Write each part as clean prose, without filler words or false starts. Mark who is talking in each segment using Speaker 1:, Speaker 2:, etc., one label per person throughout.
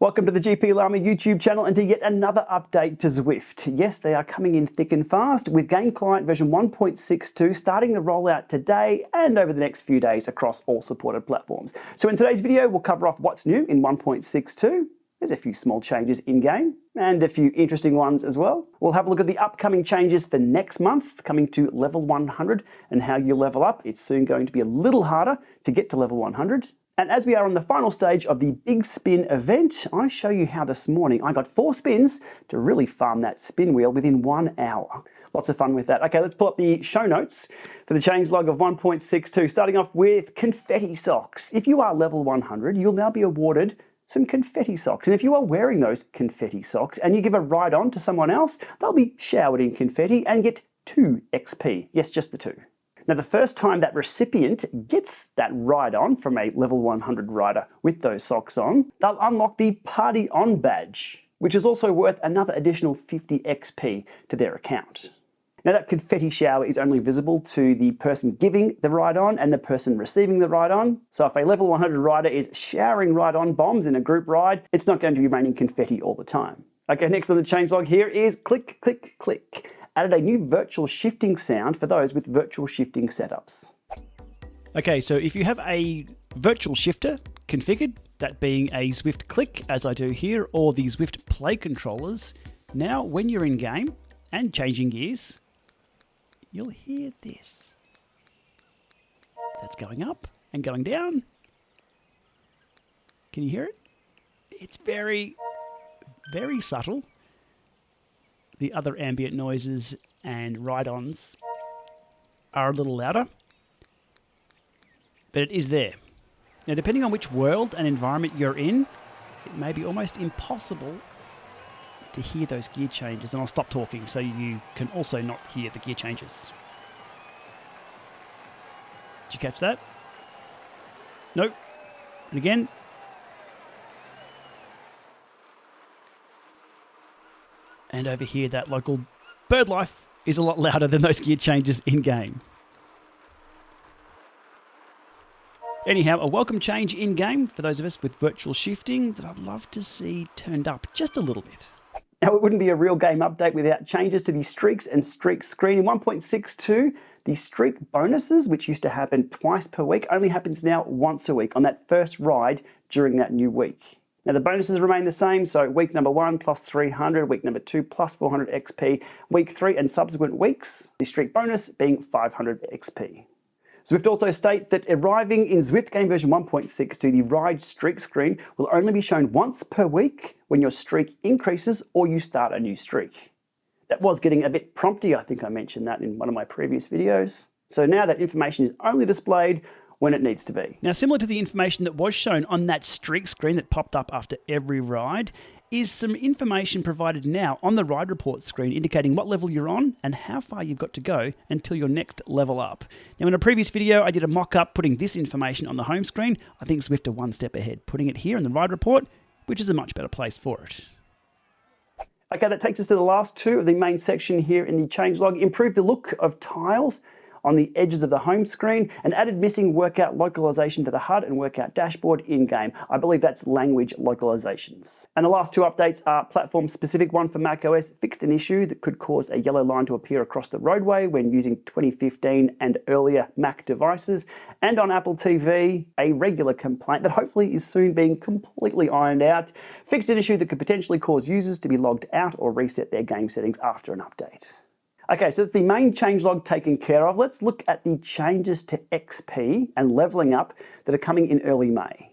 Speaker 1: Welcome to the GP Llama YouTube channel and to yet another update to Zwift. Yes, they are coming in thick and fast with Game Client version 1.62 starting the rollout today and over the next few days across all supported platforms. So in today's video, we'll cover off what's new in 1.62. There's a few small changes in-game and a few interesting ones as well. We'll have a look at the upcoming changes for next month, coming to level 100 and how you level up. It's soon going to be a little harder to get to level 100. And as we are on the final stage of the Big Spin event, I show you how this morning I got 4 spins to really farm that spin wheel within 1 hour. Lots of fun with that. Okay, let's pull up the show notes for the changelog of 1.62, starting off with confetti socks. If you are level 100, you'll now be awarded some confetti socks. And if you are wearing those confetti socks and you give a ride on to someone else, they'll be showered in confetti and get 2 XP. Yes, just the 2. Now, the first time that recipient gets that ride on from a level 100 rider with those socks on, they'll unlock the Party On badge, which is also worth another additional 50 XP to their account. Now, that confetti shower is only visible to the person giving the ride on and the person receiving the ride on. So if a level 100 rider is showering ride on bombs in a group ride, it's not going to be raining confetti all the time. Okay, next on the changelog here is click, click, click. Added a new virtual shifting sound for those with virtual shifting setups.
Speaker 2: Okay, so if you have a virtual shifter configured, that being a Zwift Click, as I do here, or the Zwift Play controllers, now when you're in game and changing gears, you'll hear this. That's going up and going down. Can you hear it? It's very, very subtle. The other ambient noises and ride-ons are a little louder, but it is there. Now, depending on which world and environment you're in, it may be almost impossible to hear those gear changes, and I'll stop talking so you can also not hear the gear changes. Did you catch that? Nope. And again. And over here, that local bird life is a lot louder than those gear changes in-game. Anyhow, a welcome change in-game for those of us with virtual shifting that I'd love to see turned up just a little bit.
Speaker 1: Now, it wouldn't be a real game update without changes to the streaks and streak screen. In 1.62, the streak bonuses, which used to happen twice per week, only happens now once a week on that first ride during that new week. Now, the bonuses remain the same, so week number 1 plus 300, week number 2 plus 400 XP, week 3 and subsequent weeks, the streak bonus being 500 XP. Zwift also state that arriving in Zwift Game version 1.62, the ride streak screen will only be shown once per week when your streak increases or you start a new streak. That was getting a bit prompty, I think I mentioned that in one of my previous videos. So now that information is only displayed when it needs to be.
Speaker 2: Now, similar to the information that was shown on that streak screen that popped up after every ride, is some information provided now on the ride report screen indicating what level you're on and how far you've got to go until your next level up. Now, in a previous video, I did a mock-up putting this information on the home screen. I think Zwift are one step ahead, putting it here in the ride report, which is a much better place for it.
Speaker 1: Okay, that takes us to the last 2 of the main section here in the changelog. Improve the look of tiles on the edges of the home screen and added missing workout localization to the HUD and workout dashboard in-game. I believe that's language localizations. And the last 2 updates are platform-specific. One for macOS fixed an issue that could cause a yellow line to appear across the roadway when using 2015 and earlier Mac devices. And on Apple TV, a regular complaint that hopefully is soon being completely ironed out. Fixed an issue that could potentially cause users to be logged out or reset their game settings after an update. Okay, so that's the main changelog taken care of. Let's look at the changes to XP and leveling up that are coming in early May.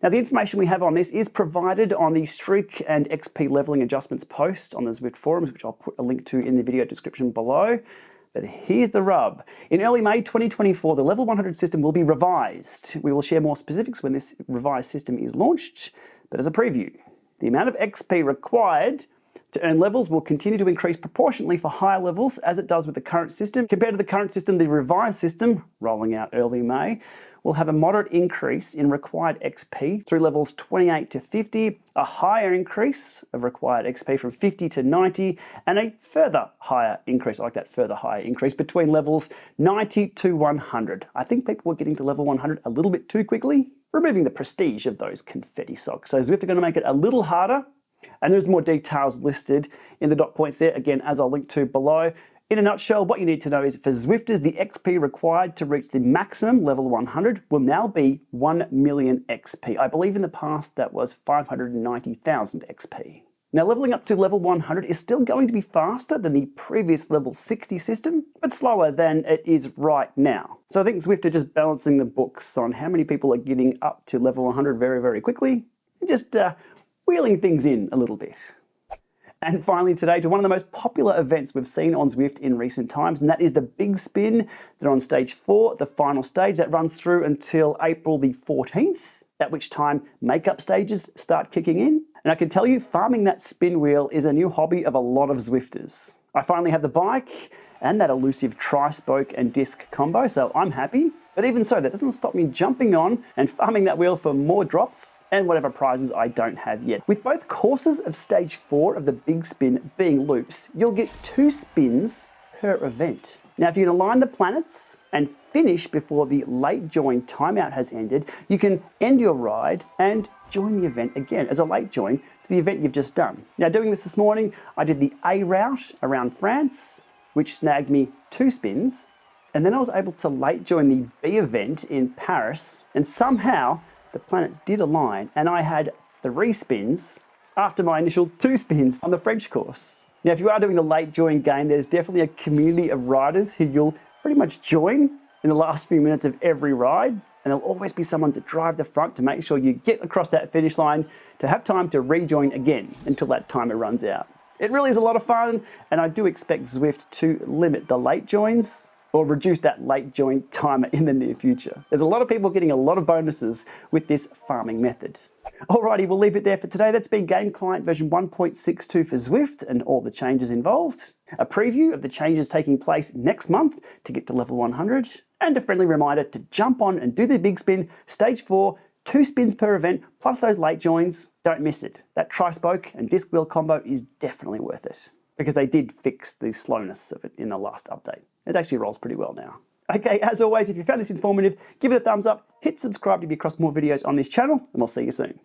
Speaker 1: Now, the information we have on this is provided on the Streak and XP leveling adjustments post on the Zwift forums, which I'll put a link to in the video description below. But here's the rub. In early May 2024, the level 100 system will be revised. We will share more specifics when this revised system is launched, but as a preview, the amount of XP required to earn levels will continue to increase proportionally for higher levels as it does with the current system. Compared to the current system, the revised system, rolling out early May, will have a moderate increase in required XP through levels 28 to 50, a higher increase of required XP from 50 to 90, and a further higher increase, I like that further higher increase, between levels 90 to 100. I think people were getting to level 100 a little bit too quickly. removing the prestige of those confetti socks. So Zwift are going to make it a little harder, and there's more details listed in the dot points there, again, as I'll link to below. In a nutshell, what you need to know is for Zwifters, the XP required to reach the maximum level 100 will now be 1 million XP. I believe in the past that was 590,000 XP. Now, leveling up to level 100 is still going to be faster than the previous level 60 system, but slower than it is right now. So I think Zwift are just balancing the books on how many people are getting up to level 100 very, very quickly, and just wheeling things in a little bit. And finally today to one of the most popular events we've seen on Zwift in recent times, and that is the Big Spin. They're on stage 4, the final stage that runs through until April the 14th, at which time makeup stages start kicking in. And I can tell you, farming that spin wheel is a new hobby of a lot of Zwifters. I finally have the bike and that elusive tri-spoke and disc combo, so I'm happy. But even so, that doesn't stop me jumping on and farming that wheel for more drops and whatever prizes I don't have yet. With both courses of stage 4 of the Big Spin being loops, you'll get 2 spins per event. Now, if you can align the planets and finish before the late join timeout has ended, you can end your ride and join the event again as a late join to the event you've just done. Now, doing this morning, I did the A route around France, which snagged me 2 spins. And then I was able to late join the B event in Paris, and somehow the planets did align and I had 3 spins after my initial 2 spins on the French course. Now, if you are doing the late join game, there's definitely a community of riders who you'll pretty much join in the last few minutes of every ride, and there'll always be someone to drive the front to make sure you get across that finish line to have time to rejoin again until that timer runs out. It really is a lot of fun, and I do expect Zwift to limit the late joins or reduce that late join timer in the near future. There's a lot of people getting a lot of bonuses with this farming method. Alrighty, we'll leave it there for today. That's been Game Client version 1.62 for Zwift and all the changes involved. A preview of the changes taking place next month to get to level 100. And a friendly reminder to jump on and do the Big Spin, stage 4, 2 spins per event, plus those late joins. Don't miss it. That tri-spoke and disc wheel combo is definitely worth it, because they did fix the slowness of it in the last update. It actually rolls pretty well now. Okay, as always, if you found this informative, give it a thumbs up, hit subscribe to be across more videos on this channel, and we'll see you soon.